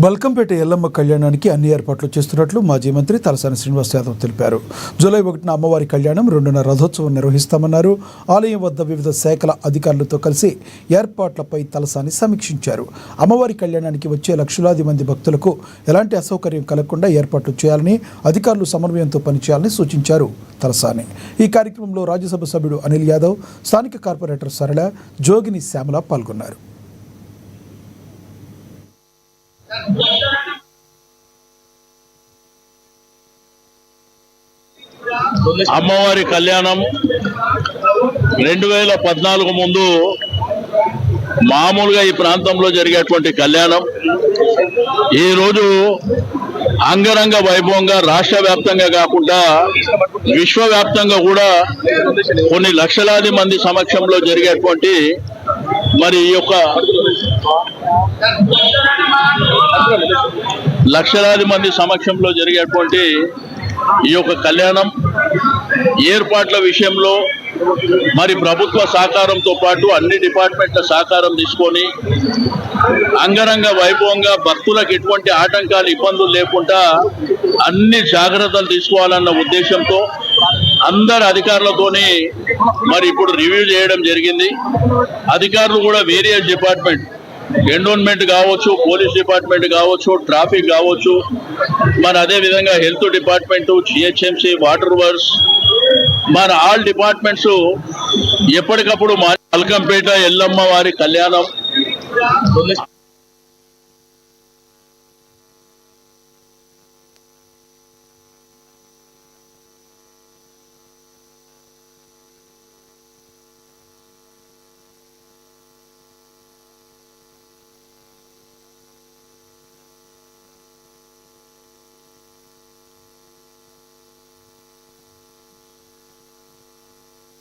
బల్కంపేట ఎల్లమ్మ కళ్యాణానికి అన్ని ఏర్పాట్లు చేస్తున్నట్లు మాజీ మంత్రి తలసాని శ్రీనివాస్ యాదవ్ తెలిపారు. జూలై 1న అమ్మవారి కళ్యాణం, 2న రథోత్సవం నిర్వహిస్తామన్నారు. ఆలయం వద్ద వివిధ శాఖల అధికారులతో కలిసి ఏర్పాట్లపై తలసాని సమీక్షించారు. అమ్మవారి కళ్యాణానికి వచ్చే లక్షలాది మంది భక్తులకు ఎలాంటి అసౌకర్యం కలగకుండా ఏర్పాట్లు చేయాలని, అధికారులు సమన్వయంతో పనిచేయాలని సూచించారు తలసాని. ఈ కార్యక్రమంలో రాజ్యసభ సభ్యుడు అనిల్ యాదవ్, స్థానిక కార్పొరేటర్ సరళ, జోగిని శ్యామల పాల్గొన్నారు. అమ్మవారి కళ్యాణం 2014 ముందు మామూలుగా ఈ ప్రాంతంలో జరిగేటువంటి కళ్యాణం ఈరోజు అంగరంగ వైభవంగా రాష్ట్ర వ్యాప్తంగా కాకుండా విశ్వవ్యాప్తంగా కూడా కొన్ని లక్షలాది మంది సమక్షంలో జరిగేటువంటి మరి ఈ యొక్క లక్షలాది మంది సమక్షంలో జరిగేటువంటి ఈ యొక్క కళ్యాణం ఏర్పాట్ల విషయంలో మరి ప్రభుత్వ సహకారంతో పాటు అన్ని డిపార్ట్మెంట్ల సహకారం తీసుకొని అంగరంగ వైభవంగా భక్తులకు ఎటువంటి ఆటంకాలు, ఇబ్బందులు లేకుండా అన్ని జాగ్రత్తలు తీసుకోవాలన్న ఉద్దేశంతో అందరు అధికారులతోని మరి ఇప్పుడు రివ్యూ చేయడం జరిగింది. అధికారులు కూడా వేరియస్ డిపార్ట్మెంట్, ఎండోన్మెంట్ కావచ్చు, పోలీస్ డిపార్ట్మెంట్ కావచ్చు, ట్రాఫిక్ కావచ్చు, మరి అదేవిధంగా health department, GHMC, water works, మన ఆల్ డిపార్ట్మెంట్స్ ఎప్పటికప్పుడు బల్కంపేట ఎల్లమ్మ వారి కళ్యాణం